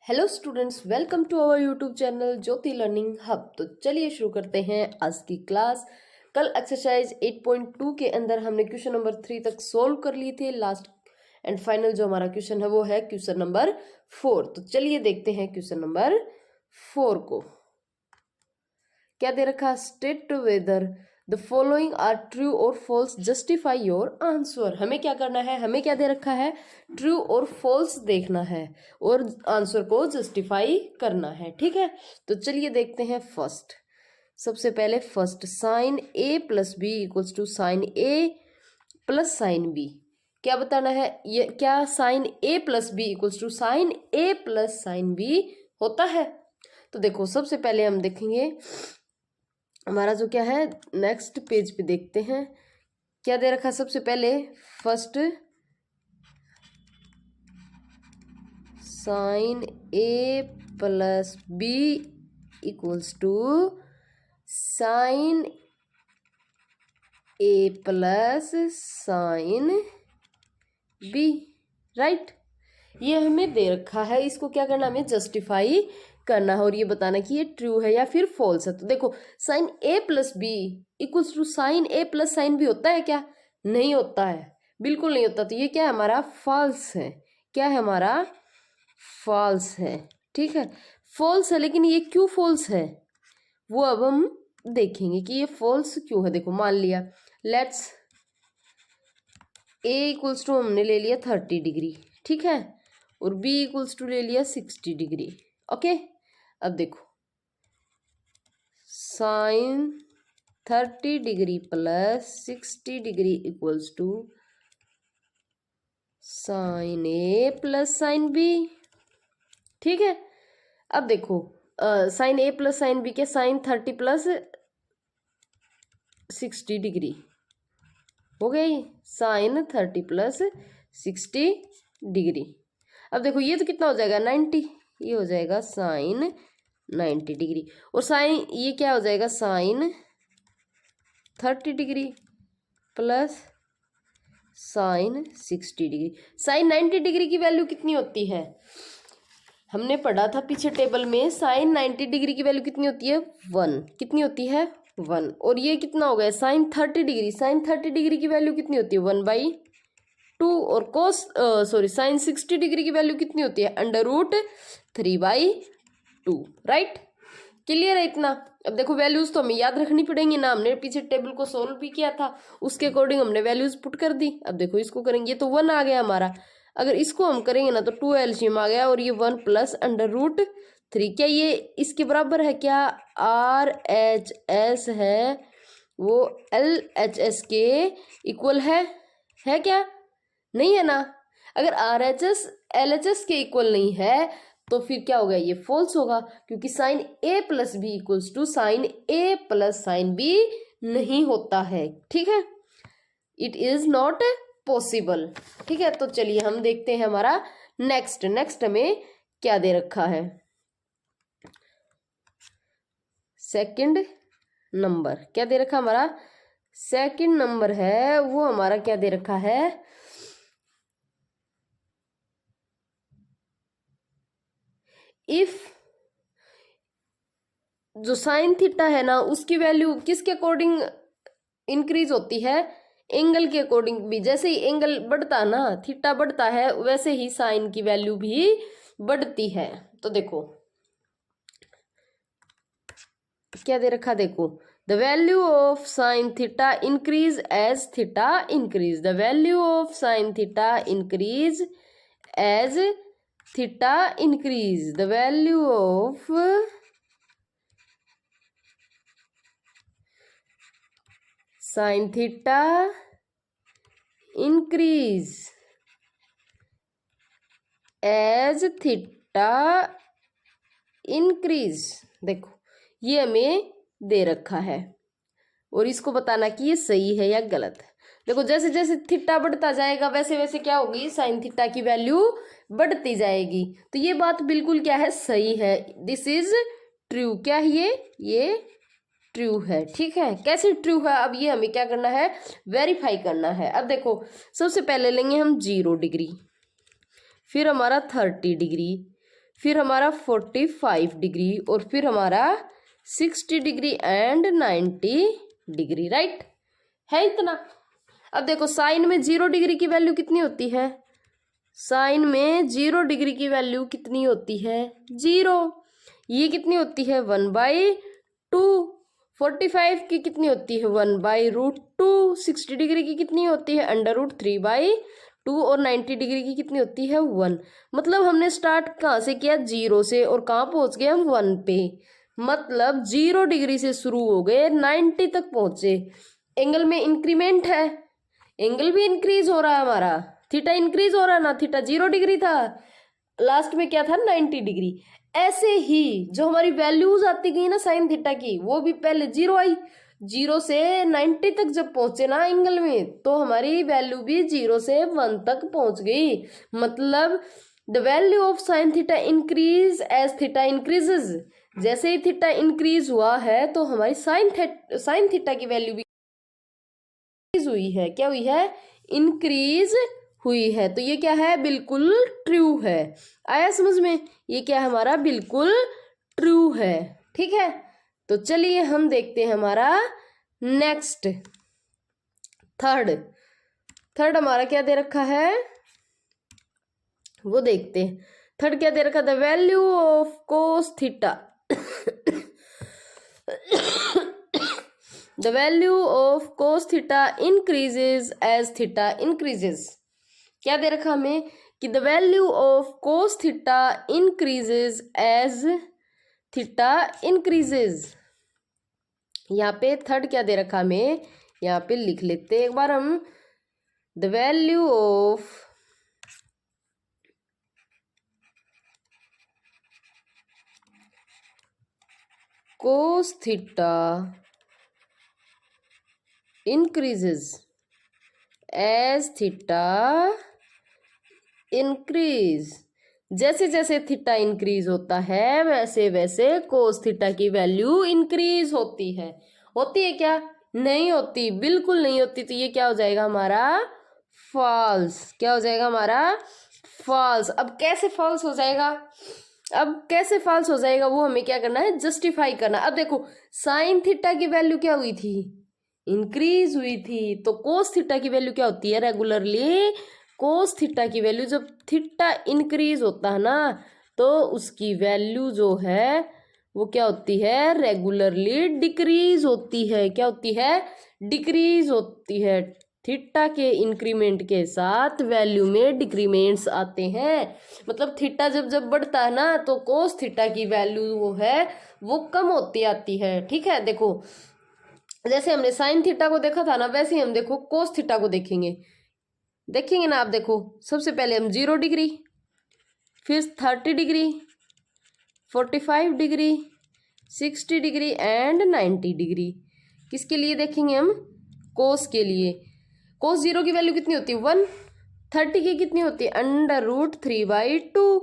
Hello students, welcome to our YouTube channel Jyoti learning hub. तो चलिए शुरू करते हैं आज की क्लास। कल एक्सरसाइज 8.2 के अंदर हमने क्वेश्चन नंबर 3 तक सोल्व कर लिए थे। लास्ट एंड फाइनल जो हमारा क्वेश्चन है वो है क्वेश्चन नंबर 4। तो चलिए देखते हैं क्वेश्चन नंबर 4 को। क्या दे रखा? State whether the following are true or false, justify your answer. हमें क्या करना है? हमें क्या दे रखा है? ट्रू और फॉल्स देखना है और आंसर को जस्टिफाई करना है। ठीक है, तो चलिए देखते हैं। फर्स्ट, सबसे पहले first, sine A plus B equals to sine A plus sine B. क्या बताना है? ये क्या sine A plus B equals to sine A plus sine B होता है? तो देखो, सबसे पहले हम देखेंगे हमारा जो क्या है, नेक्स्ट पेज पे देखते हैं क्या दे रखा। सबसे पहले first, sine A plus B equals to sine A plus sine B, right. ये हमें दे रखा है, इसको क्या करना, हमें जस्टिफाई करना है और ये बताना कि ये ट्रू है या फिर फॉल्स है। तो देखो, sine A plus B equals to sine A plus sine B होता है क्या? नहीं होता है, बिल्कुल नहीं होता। तो ये क्या है हमारा? फॉल्स है। क्या है हमारा? फॉल्स है। ठीक है, फॉल्स है। लेकिन ये क्यों फॉल्स है वो अब हम देखेंगे कि ये फॉल्स क्यों है। देखो, मान लिया लेट्स ए इक्वल्स टू हमने ले लिया 30 डिग्री, ठीक है, और बी इक्वल्स टू ले लिया 60 डिग्री। ओके, अब देखो, sine 30 degree plus 60 degree equals to sine A plus sine B. ठीक है, अब देखो, sine A plus sine B के साइन 30 प्लस 60 डिग्री हो गई, साइन 30 प्लस 60 डिग्री। अब देखो, ये तो कितना हो जाएगा? 90। ये हो जाएगा साइन 90 डिग्री, और साइन ये क्या हो जाएगा? Sine 30 degree plus sine 60 degree. Sine 90 degree की वैल्यू कितनी होती है? हमने पढ़ा था पीछे टेबल में, साइन 90 डिग्री की वैल्यू कितनी होती है? 1। कितनी होती है? 1। और ये कितना हो गया? Sine 30 degree. साइन 30 डिग्री की वैल्यू कितनी होती है? 1/2। और कोस साइन 60 डिग्री की वैल्यू कितनी होती है? √3/2। राइट, क्लियर है इतना? अब देखो, वैल्यूज तो हमें याद रखनी पड़ेंगी ना, हमने पीछे टेबल को सोल्व भी किया था, उसके अकॉर्डिंग हमने वैल्यूज पुट कर दी। अब देखो, इसको करेंगे तो 1 आ गया हमारा। अगर इसको हम करेंगे ना तो 2 एलसीएम आ गया, और ये 1 प्लस √3। क्या ये इसके बराबर है? क्या RHS है वो LHS के इक्वल है क्या? नहीं है ना। अगर RHS LHS के इक्वल नहीं है तो फिर क्या होगा? ये फॉल्स होगा, क्योंकि sine A plus B equals to sine A plus sine B नहीं होता है। ठीक है, इट इज नॉट पॉसिबल। ठीक है, तो चलिए हम देखते हैं हमारा नेक्स्ट हमें क्या दे रखा है। सेकंड नंबर क्या दे रखा हमारा? सेकंड नंबर है वो हमारा क्या दे रखा है? इफ जो साइन थीटा है ना, उसकी वैल्यू किसके अकॉर्डिंग इंक्रीज होती है? एंगल के अकॉर्डिंग भी। जैसे ही एंगल बढ़ता ना, थीटा बढ़ता है, वैसे ही साइन की वैल्यू भी बढ़ती है। तो देखो क्या दे रखा, देखो, the value of sine theta increase as theta increase. The value of sine theta increase as theta increase. The value of sine theta increase as theta increase. देखो, ये हमें दे रखा है और इसको बताना कि ये सही है या गलत है। देखो, जैसे जैसे थीटा बढ़ता जाएगा वैसे वैसे क्या होगी? साइन थीटा की वैल्यू बढ़ती जाएगी। तो ये बात बिल्कुल क्या है? सही है। This is true. क्या है ये ट्रू है। ठीक है, कैसे ट्रू है? अब ये हमें क्या करना है? वेरीफाई करना है। अब देखो, सबसे पहले लेंगे हम 0 डिग्री, फिर हमारा 30 डिग्री, फिर हमारा 45 डिग्री और फिर हमारा 60 डिग्री एंड 90 डिग्री, राइट है इतना। अब देखो साइन में 0 डिग्री की वैल्यू कितनी होती है, साइन में 0 डिग्री की वैल्यू कितनी होती है, 0। ये कितनी होती है 1/2। 45 की कितनी होती है 1/√2। 60 डिग्री की कितनी होती है √3/2 और 90 डिग्री की कितनी होती है 1। मतलब हमने स्टार्ट कहाँ से किया, 0 से, और कहाँ पहुंच गए हम 1 पे। मतलब 0 डिग्री से शुरू हो गए 90 तक पहुंचे। एंगल में इंक्रीमेंट है, एंगल भी इंक्रीज हो रहा है हमारा, थीटा इंक्रीज हो रहा है ना, थीटा 0 डिग्री था, लास्ट में क्या था 90 डिग्री। ऐसे ही जो हमारी वैल्यूज आती गई ना साइन थीटा की, वो भी पहले 0 आई, 0 से 90 तक जब पहुंचे ना एंगल में, तो हमारी वैल्यू भी 0 से 1 तक पहुंच गई। मतलब the value of sine theta increase as theta increases. जैसे ही थीटा इंक्रीज हुआ है तो हमारी साइन थीटा की वैल्यू भी हुई है, क्या हुई है, इंक्रीज हुई है। तो ये क्या है, बिल्कुल ट्रू है। आया समझ में, ये क्या है हमारा बिल्कुल ट्रू है, ठीक है। तो चलिए हम देखते हैं हमारा नेक्स्ट थर्ड हमारा क्या दे रखा है, वो देखते हैं। थर्ड क्या दे रखा, the value of cos theta the value of cos theta increases as theta increases। क्या दे रखा हमें कि the value of cos theta increases as theta increases। यहाँ पे थर्ड क्या दे रखा हमें, यहाँ पे लिख लेते हैं एक बार हम, the value of cos theta increases as theta increase। जैसे जैसे थीटा इंक्रीज होता है वैसे वैसे कोस थीटा की वैल्यू इंक्रीज होती है। होती है क्या, नहीं होती, बिल्कुल नहीं होती। तो ये क्या हो जाएगा हमारा फॉल्स, क्या हो जाएगा हमारा फॉल्स। अब कैसे फॉल्स हो जाएगा, अब कैसे फॉल्स हो जाएगा वो हमें क्या करना है, जस्टिफाई करना। अब देखो साइन थीटा की वैल्यू क्या हुई थी, इंक्रीज हुई थी। तो कोस थीटा की वैल्यू क्या होती है, रेगुलरली कोस थीटा की वैल्यू, जब थीटा इंक्रीज होता है ना तो उसकी वैल्यू जो है वो क्या होती है, रेगुलरली डिक्रीज होती है। क्या होती है, डिक्रीज होती है। थीटा के इंक्रीमेंट के साथ वैल्यू में डिक्रीमेंट्स आते हैं। मतलब थीटा जब जब बढ़ता है ना तो कोस थीटा की वैल्यू वो है वो कम होती आती है, ठीक है। देखो जैसे हमने साइन थीटा को देखा था ना, वैसे ही हम देखो कोस थीटा को देखेंगे ना। आप देखो सबसे पहले हम 0 डिग्री, फिर 30 degree, 45 degree, 60 degree and 90 degree. किसके लिए देखेंगे हम, कोस के लिए। कोस 0 की वैल्यू कितनी होती है 1, 30 की कितनी होती है √3/2,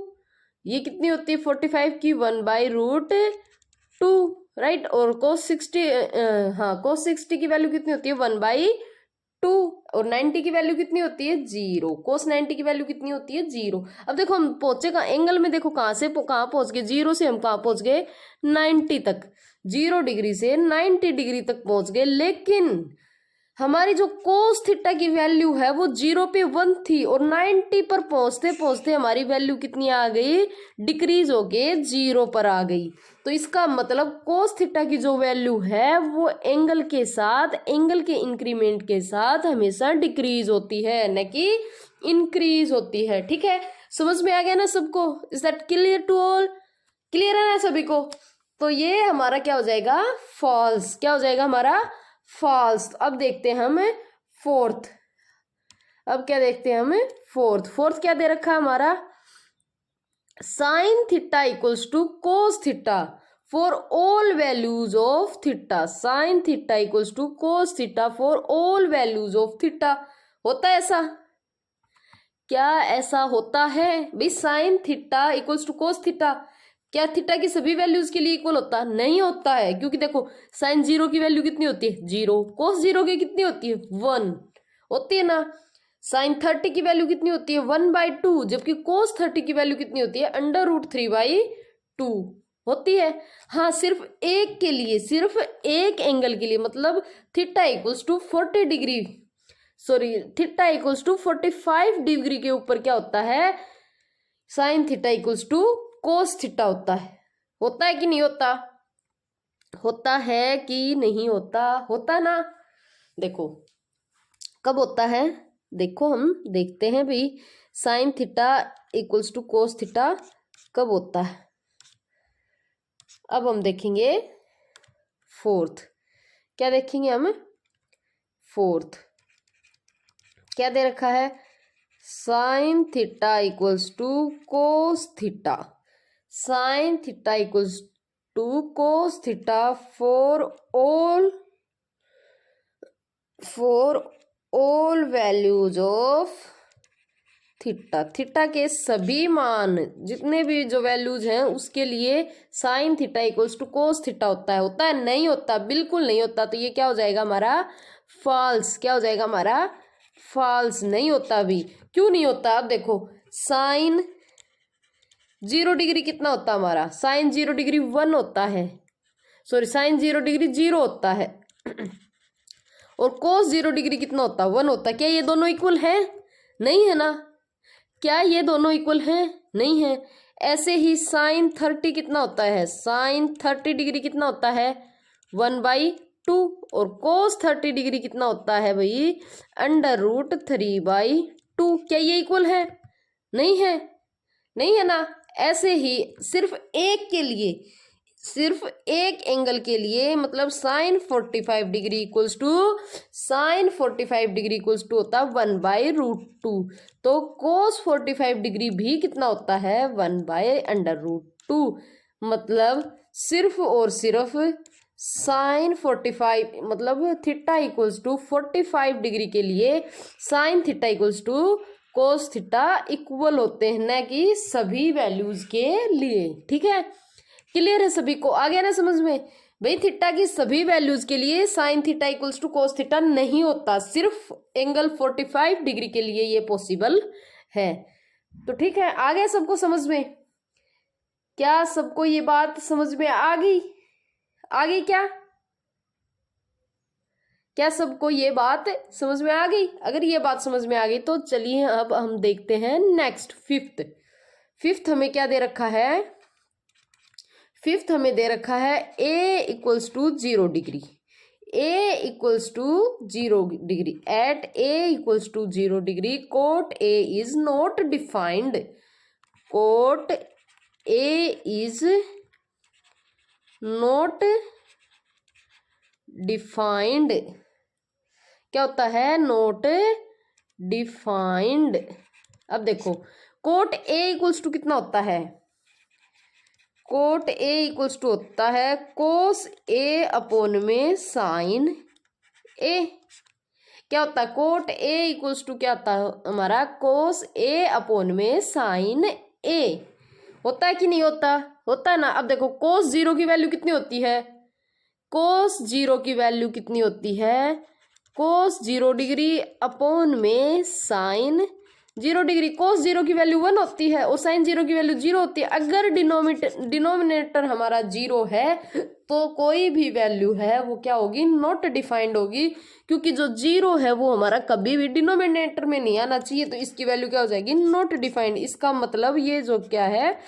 ये कितनी होती है 45 की 1/√2, राइट। और कोस 60 की वैल्यू कितनी होती है 1/2, और 90 की वैल्यू कितनी होती है 0। कोस 90 की वैल्यू कितनी होती है 0। अब देखो हम पहुंचे का एंगल में, देखो कहाँ से कहाँ पहुंच गए, 0 से हम कहाँ पहुंच गए 90 तक, 0 डिग्री से 90 डिग्री तक पहुंच गए। लेकिन हमारी जो कोस थीटा की वैल्यू है वो 0 पे 1 थी, और 90 पर पहुंचते पहुंचते हमारी वैल्यू कितनी आ गई, डिक्रीज होके 0 पर आ गई। तो इसका मतलब कोस थीटा की जो वैल्यू है वो एंगल के साथ, एंगल के इंक्रीमेंट के साथ हमेशा डिक्रीज होती है, न कि इंक्रीज होती है, ठीक है। समझ में आ गया ना सबको, is that clear to all, clear है ना सभी को। तो ये हमारा क्या हो जाएगा फॉल्स, क्या हो जाएगा हमारा फॉल्स। अब देखते हैं हम फोर्थ, अब क्या देखते हैं हम फोर्थ क्या दे रखा है हमारा, sine theta equals to cos theta for all values of theta. Sine theta equals to cos theta for all values of theta. होता है ऐसा, क्या ऐसा होता है भाई, sine theta equals to cos theta क्या थीटा की सभी वैल्यूज के लिए इक्वल होता है, नहीं होता है। क्योंकि देखो साइन 0 की वैल्यू कितनी होती है 0, कोस 0 की कितनी होती है 1 होती है ना। sin 30 की वैल्यू कितनी होती है 1/2, जबकि cos 30 की वैल्यू कितनी होती है √3/2 होती है। हाँ, सिर्फ एक के लिए, सिर्फ एक एंगल के लिए, मतलब theta equals to 40 degree, sorry theta equals to 45 degree के ऊपर क्या होता है, sine theta equals to cos theta होता है कि नहीं होता? होता है कि नहीं होता? होता ना। देखो कब होता है, देखो हम देखते हैं भाई, sine theta equals to cos theta कब होता है। अब हम देखेंगे फोर्थ, क्या देखेंगे हम, फोर्थ क्या दे रखा है, sine theta equals to cos theta, sine theta equals to cos theta for all values of theta, theta के सभी मान, जितने भी जो वैल्यूज हैं उसके लिए sine theta equals to cos theta होता है नहीं होता? बिल्कुल नहीं होता। तो ये क्या हो जाएगा हमारा फॉल्स, क्या हो जाएगा हमारा फॉल्स, नहीं होता भी। क्यों नहीं होता? अब देखो साइन 0 डिग्री कितना होता है हमारा, साइन 0 डिग्री 1 होता है, सॉरी साइन 0 डिग्री 0 होता है और कोस 0 डिग्री कितना होता है 1 होता है। क्या ये दोनों इक्वल है? नहीं है ना। क्या ये दोनों इक्वल हैं? नहीं है। ऐसे ही साइन 30 कितना होता है, साइन 30 डिग्री कितना होता है 1/2 और कोस 30 डिग्री कितना होता है भाई √3/2। क्या ये इक्वल है? नहीं है, नहीं है ना। ऐसे ही सिर्फ एक के लिए, सिर्फ एक एंगल के लिए, मतलब sine 45 degree equals to, sine 45 degree equals to होता है 1/√2। तो कोस 45 डिग्री भी कितना होता है 1/√2। मतलब सिर्फ और सिर्फ साइन 45, मतलब थीटा इक्वल्स टू 45 डिग्री के लिए sine theta equals to cos theta equal होते हैं, न कि सभी वैल्यूज के लिए। ठीक है, क्लियर है सभी को? आ गया ना समझ में? भाई थीटा की सभी वैल्यूज के लिए sine theta equals to cos theta नहीं होता, सिर्फ एंगल 45 डिग्री के लिए ये पॉसिबल है। तो ठीक है, आ गया सबको समझ में? क्या सबको ये बात समझ में आ गई? आ गई क्या? क्या सबको ये बात समझ में आ गई? अगर ये बात समझ में आ गई तो चलिए अब हम देखते हैं नेक्स्ट फिफ्थ हमें क्या दे रखा है, फिफ्थ हमें दे रखा है a equals to 0 degree, a equals to 0 degree, at a equals to 0 degree cot a is not defined, cot a is not defined. क्या होता है? Not defined. अब देखो कोट a इक्वल्स टू कितना होता है, कोट ए इक्वल्स टू होता है कोस ए अपॉन में साइन ए। क्या होता है? कोट ए इक्वल्स टू क्या होता है हमारा कोस ए अपॉन में साइन ए। होता है कि नहीं होता? होता है ना। अब देखो कोस 0 की वैल्यू कितनी होती है, कोस 0 की वैल्यू कितनी होती है, कोस 0 डिग्री अपॉन में साइन 0 डिग्री। कोस 0 की वैल्यू 1 होती है और साइन 0 की वैल्यू 0 होती है। अगर डिनोमिनेटर हमारा 0 है तो कोई भी वैल्यू है वो क्या होगी, नॉट डिफाइंड होगी, क्योंकि जो 0 है वो हमारा कभी भी डिनोमिनेटर में नहीं आना चाहिए, तो इसकी वैल्यू क्या हो जाएगी, नॉट डिफाइंड। इसका मतलब ये जो क्या है,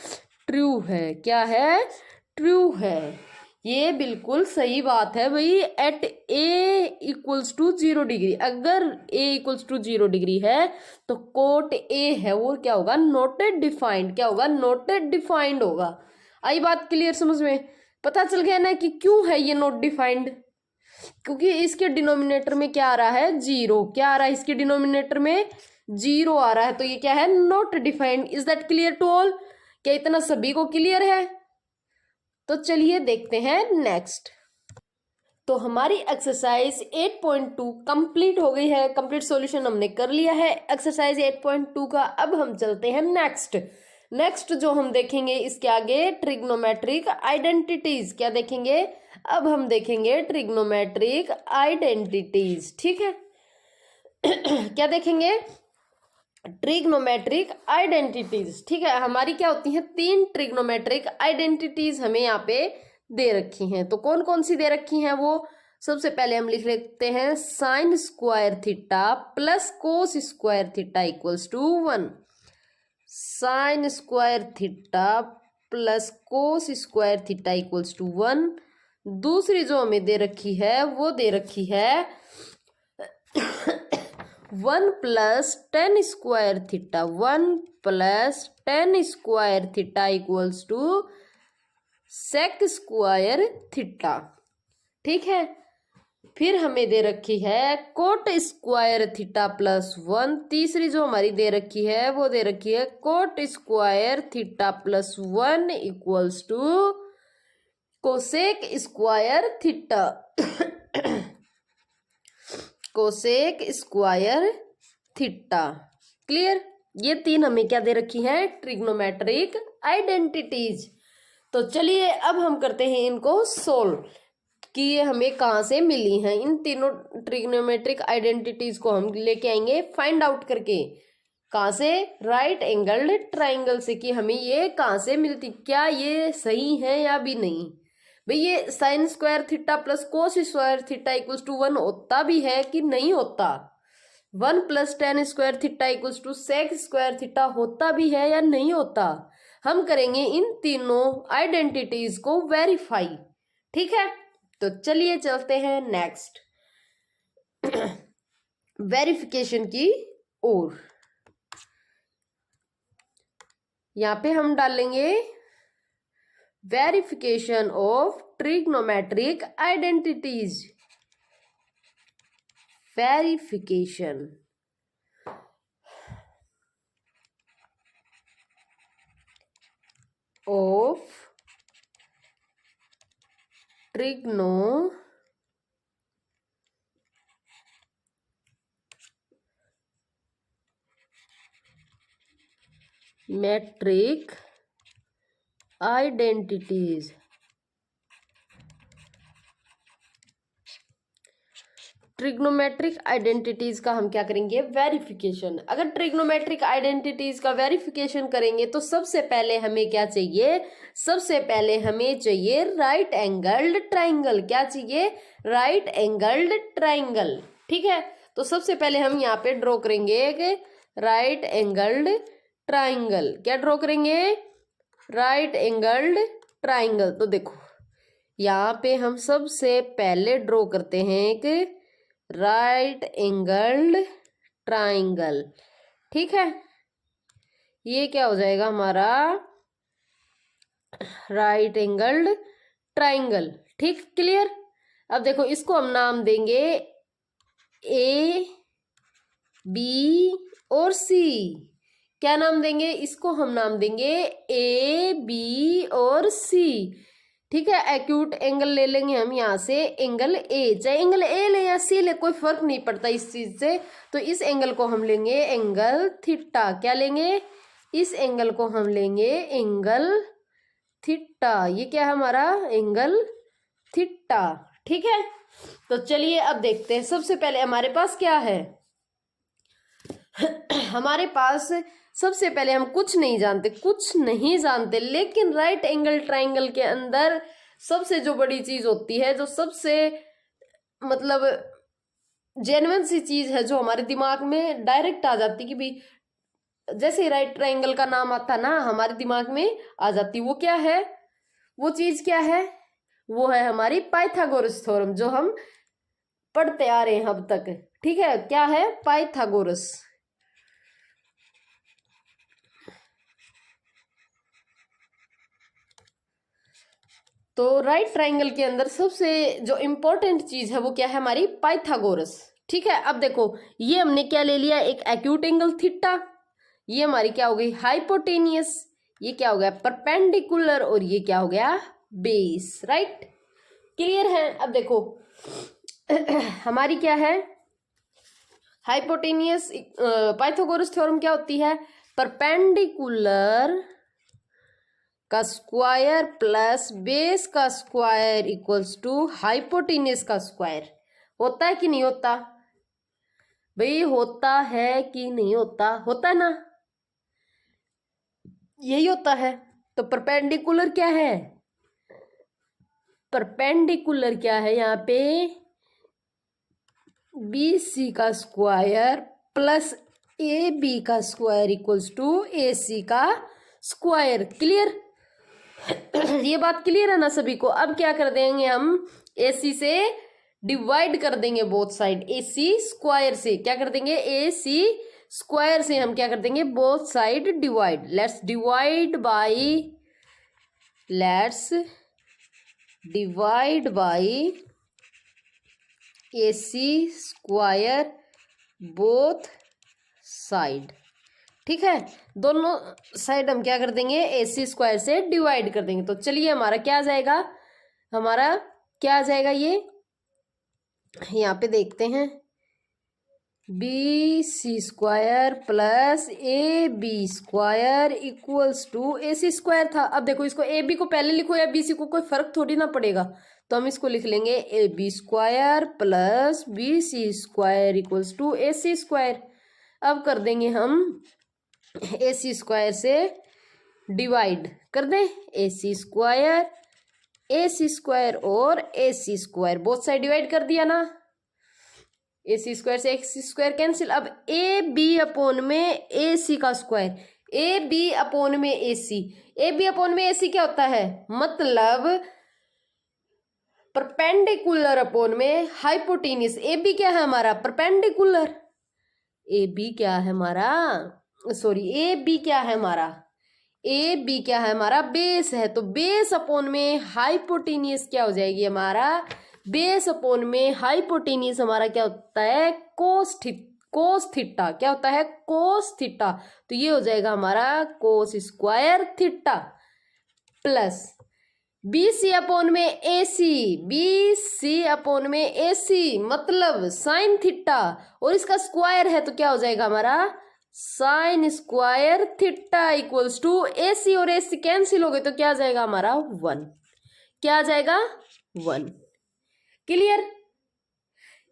ट्रू है। क्या है? ट्रू है। ये बिल्कुल सही बात है भाई। At A equals to 0 degree, अगर ए इक्वल्स टू 0 डिग्री है तो कोट ए है वो क्या होगा, नॉट डिफाइंड। क्या होगा? नॉट डिफाइंड होगा। आई बात क्लियर समझ में? पता चल गया ना कि क्यों है ये नॉट डिफाइंड, क्योंकि इसके डिनोमिनेटर में क्या आ रहा है, 0। क्या आ रहा है इसके डिनोमिनेटर में, 0 आ रहा है, तो ये क्या है, not defined. Is that clear to all? क्या इतना सभी को क्लियर है? तो चलिए देखते हैं नेक्स्ट। तो हमारी एक्सरसाइज 8.2 कंप्लीट हो गई है, कंप्लीट सॉल्यूशन हमने कर लिया है एक्सरसाइज 8.2 का। अब हम चलते हैं नेक्स्ट जो हम देखेंगे इसके आगे ट्रिग्नोमेट्रिक आइडेंटिटीज। क्या देखेंगे? अब हम देखेंगे ट्रिग्नोमेट्रिक आइडेंटिटीज। ठीक है क्या देखेंगे? Trigonometric identities. ठीक है, हमारी क्या होती हैं, 3 ट्रिग्नोमेट्रिक आइडेंटिटीज हमें यहाँ पे दे रखी हैं। तो कौन कौन सी दे रखी हैं वो, सबसे पहले हम लिख लेते हैं sine square theta plus cos square theta equals to 1। Sine square theta plus cos square theta equals to 1। दूसरी जो हमें दे रखी है वो दे रखी है 1 plus ten square theta, 1 plus ten square theta equals to sec square theta. ठीक है, फिर हमें दे रखी है कोट स्क्वायर थीटा प्लस 1। तीसरी जो हमारी दे रखी है वो दे रखी है cot square theta plus 1 equals to cosec square theta. Cosec square theta. Clear, ये 3 हमें क्या दे रखी है, ट्रिग्नोमेट्रिक आइडेंटिटीज। तो चलिए अब हम करते हैं इनको सोल्व कि ये हमें कहाँ से मिली हैं। इन तीनों ट्रिग्नोमेट्रिक आइडेंटिटीज को हम लेके आएंगे फाइंड आउट करके, कहाँ से, राइट एंगल्ड ट्राइंगल से, कि हमें ये कहाँ से मिलती, क्या ये सही है या भी नहीं। भाई ये sine square theta plus cos square theta equals to 1 होता भी है कि नहीं होता, 1 plus ten square theta equals to sec square theta होता भी है या नहीं होता। हम करेंगे इन तीनों आइडेंटिटीज को वेरीफाई। ठीक है, तो चलिए चलते हैं नेक्स्ट वेरिफिकेशन की ओर। यहां पे हम डालेंगे verification of trigonometric identities. Verification of trigonometric identities. Trigonometric identities का हम क्या करेंगे, वेरिफिकेशन। अगर ट्रिग्नोमेट्रिक आइडेंटिटीज का वेरिफिकेशन करेंगे तो सबसे पहले हमें क्या चाहिए, सबसे पहले हमें चाहिए राइट एंगल्ड ट्राइंगल। क्या चाहिए, राइट एंगल्ड ट्राइंगल। ठीक है, तो सबसे पहले हम यहाँ पे ड्रॉ करेंगे एक राइट एंगल्ड ट्राइंगल। क्या ड्रॉ करेंगे, राइट एंगल्ड ट्राइंगल। तो देखो यहाँ पे हम सबसे पहले ड्रॉ करते हैं एक राइट एंगल्ड ट्राइंगल। ठीक है, ये क्या हो जाएगा हमारा राइट एंगल्ड ट्राइंगल। ठीक, क्लियर। अब देखो इसको हम नाम देंगे ए बी और सी। क्या नाम देंगे इसको, हम नाम देंगे ए बी और सी। ठीक है, एक्यूट एंगल ले लेंगे हम यहाँ से एंगल ए, चाहे एंगल ए ले या सी ले कोई फर्क नहीं पड़ता इस चीज से। तो इस एंगल को हम लेंगे एंगल थीटा। क्या लेंगे, इस एंगल को हम लेंगे एंगल थीटा। ये क्या है हमारा एंगल थीटा। ठीक है, तो चलिए अब देखते हैं। सबसे पहले हमारे पास क्या है हमारे पास सबसे पहले हम कुछ नहीं जानते, लेकिन राइट एंगल ट्राइंगल के अंदर सबसे जो बड़ी चीज होती है, जो सबसे मतलब जेन्युइन सी चीज है, जो हमारे दिमाग में डायरेक्ट आ जाती कि भाई जैसे राइट ट्राइंगल का नाम आता ना हमारे दिमाग में आ जाती, वो क्या है, वो चीज क्या है, वो है हमारी पाइथागोरस थ्योरम, जो हम पढ़ते आ रहे हैं अब तक। ठीक है, क्या है, पाइथागोरस। तो राइट ट्राइंगल के अंदर सबसे जो इंपॉर्टेंट चीज है वो क्या है, हमारी पाइथागोरस। ठीक है, अब देखो ये हमने क्या ले लिया, एक एक्यूट एंगल थीटा। ये हमारी क्या हो गई, हाइपोटेनियस। ये क्या हो गया, परपेंडिकुलर। और ये क्या हो गया, बेस। राइट, क्लियर है। अब देखो हमारी क्या है, हाइपोटेनियस। पाइथागोरस थ्योरम क्या होती है, परपेंडिकुलर का स्क्वायर प्लस बेस का स्क्वायर इक्वल्स टू हाइपोटेनियस का स्क्वायर। होता है कि नहीं होता, भाई होता है कि नहीं होता? होता है ना, यही होता है। तो परपेंडिकुलर क्या है? परपेंडिकुलर क्या है यहाँ पे? बी सी का स्क्वायर प्लस ए बी का स्क्वायर इक्वल्स टू ए सी का स्क्वायर। क्लियर? ये बात क्लियर है ना सभी को? अब क्या कर देंगे हम? ए सी से डिवाइड कर देंगे बोथ साइड। ए सी स्क्वायर से क्या कर देंगे? ए सी स्क्वायर से हम क्या कर देंगे? Both side divide. Let's divide by A C square both side. ठीक है, दोनों साइड हम क्या कर देंगे? ए सी स्क्वायर से डिवाइड कर देंगे। तो चलिए हमारा क्या आ जाएगा? हमारा क्या आ जाएगा? ये यहाँ पे देखते हैं, B C square plus A B square equals to A C square था। अब देखो, इसको ए बी को पहले लिखो या बी सी को, कोई फर्क थोड़ी ना पड़ेगा। तो हम इसको लिख लेंगे A B square plus B C square equals to A C square. अब कर देंगे हम ए सी स्क्वायर से डिवाइड कर दें, ए सी स्क्वायर और A C square both side divide कर दिया ना। ए सी स्क्वायर से एक्स स्क्वायर कैंसिल। अब ए बी अपोन में ए सी का स्क्वायर, ए बी अपोन में A C. A B upon में ए सी क्या होता है? मतलब परपेंडिकुलर अपोन में हाइपोटेन्यूस। ए बी क्या है हमारा? परपेंडिकुलर। ए बी क्या है हमारा? सॉरी, ए बी क्या है हमारा? ए बी क्या है हमारा? बेस है। तो बेस अपोन में हाइपोटेन्यूस क्या हो जाएगी हमारा? बेस अपोन में हाइपोटेन्यूस हमारा क्या होता है? Cos theta. क्या होता है? Cos theta. तो ये हो जाएगा हमारा cos square theta plus B C upon में A C. B C upon में ए सी मतलब साइन थीटा, और इसका स्क्वायर है तो क्या हो जाएगा हमारा? Sine square theta equals to A C, और ए सी कैंसिल हो गए तो क्या आ जाएगा हमारा? 1। क्या आ जाएगा? 1। क्लियर?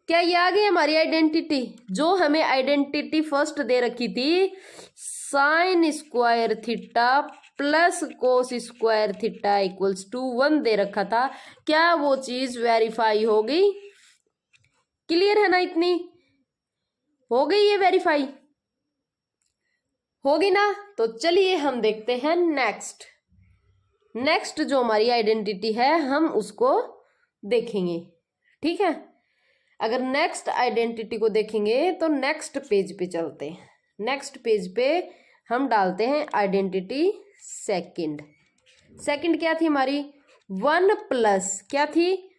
क्या ये आ गई हमारी आइडेंटिटी? जो हमें आइडेंटिटी फर्स्ट दे रखी थी, sine square theta plus cos square theta equals to 1 दे रखा था, क्या वो चीज वेरीफाई हो गई? क्लियर है ना? इतनी हो गई ये वेरीफाई? होगी ना? तो चलिए हम देखते हैं नेक्स्ट जो हमारी आइडेंटिटी है हम उसको देखेंगे। ठीक है, अगर नेक्स्ट आइडेंटिटी को देखेंगे तो नेक्स्ट पेज पे चलते हैं। नेक्स्ट पेज पे हम डालते हैं आइडेंटिटी सेकंड क्या थी हमारी? 1 प्लस क्या थी?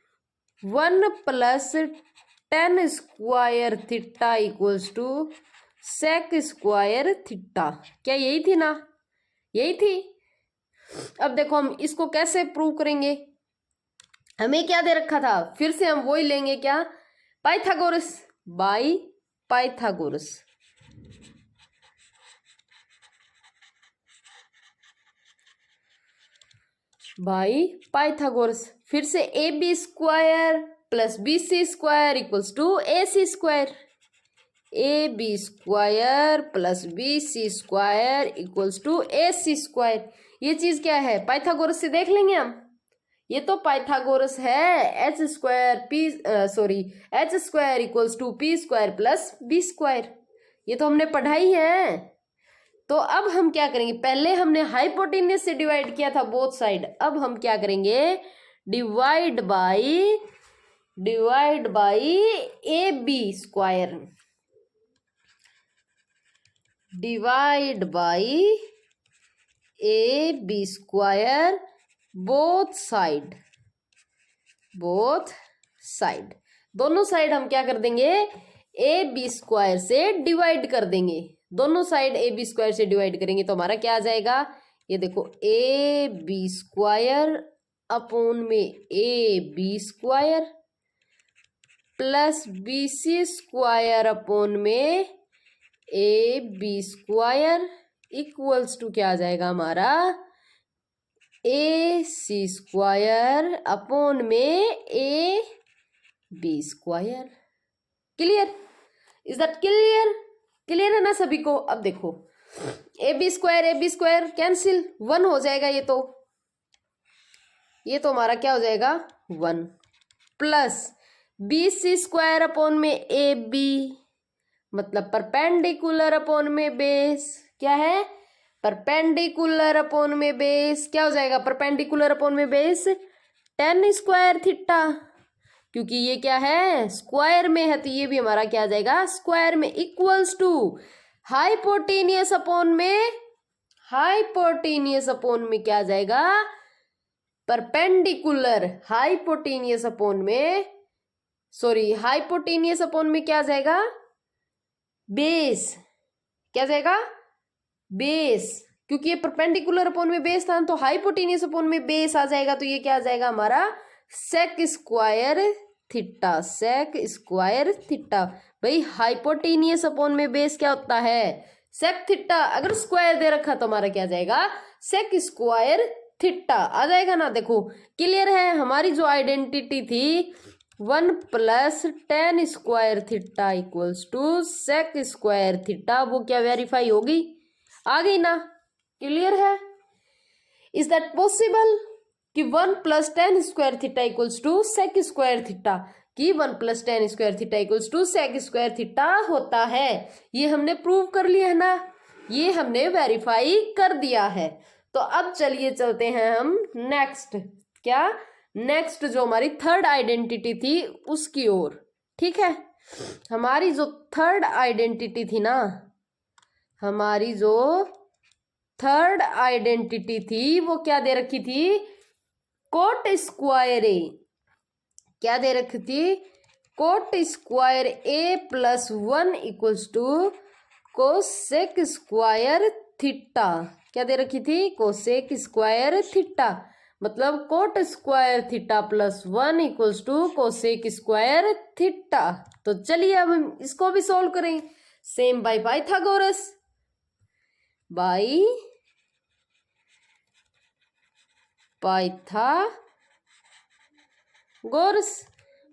1 plus ten square theta equals to sec square theta. क्या यही थी ना? यही थी। अब देखो हम इसको कैसे प्रूव करेंगे? हमें क्या दे रखा था? फिर से हम वही लेंगे, क्या? Pythagoras by Pythagoras. By Pythagoras. फिर से A B square plus B C square equals to A C square. A B square plus B C square equals to A C square. ये चीज क्या है? पाइथागोरस से देख लेंगे हम। ये तो पाइथागोरस है। H square equals to P square plus B square. ये तो हमने पढ़ाई है। तो अब हम क्या करेंगे? पहले हमने हाइपोटेन्यूस से डिवाइड किया था बोथ साइड, अब हम क्या करेंगे? Divide by A B square. Divide by A B square both side. दोनों साइड हम क्या कर देंगे? ए बी स्क्वायर से डिवाइड कर देंगे। दोनों साइड ए बी स्क्वायर से डिवाइड करेंगे तो हमारा क्या आ जाएगा? ये देखो, ए बी स्क्वायर अपोन में A B square plus B C square upon में A B square equals to क्या आ जाएगा हमारा? ए सी स्क्वायर अपोन में A B square. Clear? Is that clear? Clear है ना सभी को? अब देखो ए बी स्क्वायर कैंसिल, 1 हो जाएगा ये तो हमारा क्या हो जाएगा 1 plus B C square upon में ए बी, मतलब परपेंडिकुलर अपॉन में बेस, क्या है परपेंडिकुलर अपॉन में बेस, क्या हो जाएगा परपेंडिकुलर अपॉन में बेस tan स्क्वायर थीटा, क्योंकि ये क्या है स्क्वायर में है तो ये भी हमारा क्या आ जाएगा स्क्वायर में, इक्वल्स टू हाइपोटेनियस अपॉन में क्या आ जाएगा परपेंडिकुलर, हाइपोटेनियस अपॉन में क्या आ जाएगा बेस, क्या आ जाएगा बेस, क्योंकि ये परपेंडिकुलर अपॉन में बेस था तो हाइपोटेनियस अपॉन में बेस आ जाएगा, तो ये क्या आ जाएगा हमारा सेक स्क्वायर थीटा। भाई हाइपोटेनियस अपॉन में बेस क्या होता है सेक थीटा, अगर स्क्वायर दे रखा तो हमारा क्या आ जाएगा सेक स्क्वायर थीटा आ जाएगा ना। देखो क्लियर है, हमारी जो आइडेंटिटी थी 1 plus tan square theta equals to sec square theta, वो क्या वेरीफाई होगी, आ गई ना, क्लियर है। इज दैट पॉसिबल कि 1 plus tan square theta equals to sec square theta, कि 1 plus tan square theta equals to sec square theta होता है, ये हमने प्रूव कर लिया है ना, ये हमने वेरीफाई कर दिया है। तो अब चलिए चलते हैं हम नेक्स्ट, क्या नेक्स्ट जो हमारी थर्ड आइडेंटिटी थी उसकी ओर। ठीक है, हमारी जो थर्ड आइडेंटिटी थी ना, हमारी जो थर्ड आइडेंटिटी थी वो क्या दे रखी थी कोट स्क्वायर ए, क्या दे रखी थी cot square A plus 1 equals to cosec square theta, क्या दे रखी थी कोसेक स्क्वायर थीटा, मतलब cot square theta plus 1 equals to cosec square theta. तो चलिए अब हम इसको भी सोल्व करें, same by Pythagoras, by Pythagoras.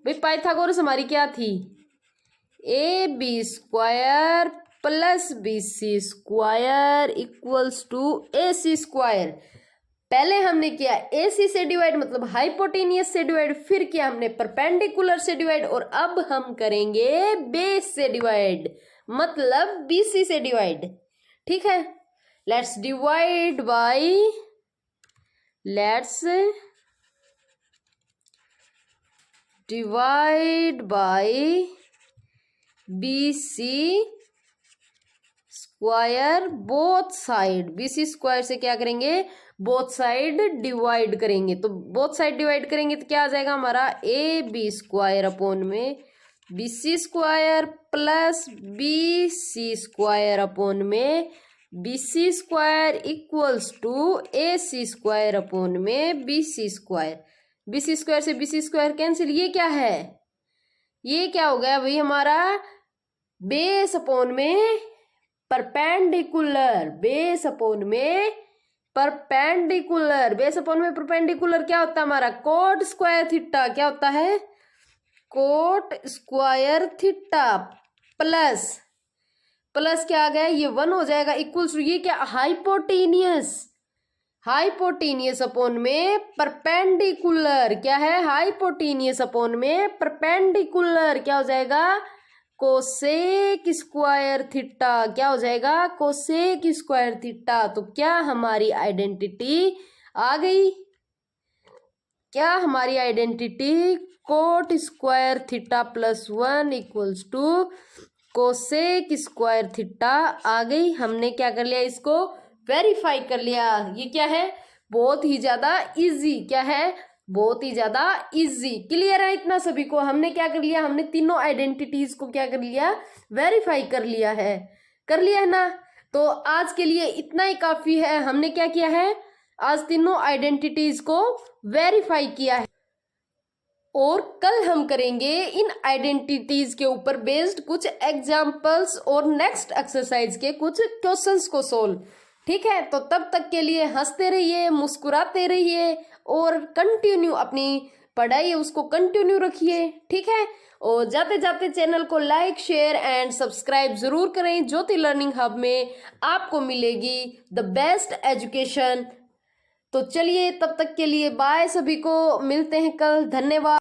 भाई पाइथागोरस हमारी क्या थी A B square plus B C square equals to A C square. पहले हमने किया ए सी से डिवाइड मतलब हाइपोटेनियस से डिवाइड, फिर किया हमने परपेंडिकुलर से डिवाइड, और अब हम करेंगे बेस से डिवाइड मतलब बी सी से डिवाइड। ठीक है, let's divide by B C square both side, B C square से क्या करेंगे बोथ साइड डिवाइड करेंगे, तो बोथ साइड डिवाइड करेंगे तो क्या आ जाएगा हमारा ए बी स्क्वायर अपॉन में B C square plus B C square upon में B C square equals to A C square upon में B C square. B C square से बी सी स्क्वायर कैंसिल, ये क्या है ये क्या हो गया भाई हमारा बेस अपॉन में परपेंडिकुलर, बेस अपॉन में परपेंडिकुलर क्या होता है हमारा कोट स्क्वायर थीटा, क्या होता है कोट स्क्वायर थीटा प्लस क्या आ गया ये 1 हो जाएगा इक्वल्स टू ये क्या हाइपोटेनियस अपॉन में परपेंडिकुलर, क्या है हाइपोटेनियस अपॉन में परपेंडिकुलर, क्या हो जाएगा कोसेक स्क्वायर थीटा, क्या हो जाएगा कोसेक स्क्वायर थीटा। तो क्या हमारी आइडेंटिटी आ गई, क्या हमारी identity cot square theta plus 1 equals to cosec square theta आ गई। हमने क्या कर लिया इसको वेरीफाई कर लिया। ये क्या है बहुत ही ज्यादा इजी, क्या है बहुत ही ज्यादा इजी। क्लियर है इतना सभी को? हमने क्या कर लिया, हमने तीनों आइडेंटिटीज को क्या कर लिया वेरीफाई कर लिया है ना। तो आज के लिए इतना ही काफी है। हमने क्या किया है आज तीनों आइडेंटिटीज को वेरीफाई किया है, और कल हम करेंगे इन आइडेंटिटीज के ऊपर बेस्ड कुछ एग्जाम्पल्स और नेक्स्ट एक्सरसाइज के कुछ क्वेश्चंस को सोल्व। ठीक है, तो तब तक के लिए हंसते रहिए, मुस्कुराते रहिए और कंटिन्यू अपनी पढ़ाई है उसको कंटिन्यू रखिए, ठीक है। और जाते जाते चैनल को लाइक शेयर एंड सब्सक्राइब जरूर करें। ज्योति लर्निंग हब में आपको मिलेगी द बेस्ट एजुकेशन। तो चलिए तब तक के लिए बाय, सभी को मिलते हैं कल, धन्यवाद।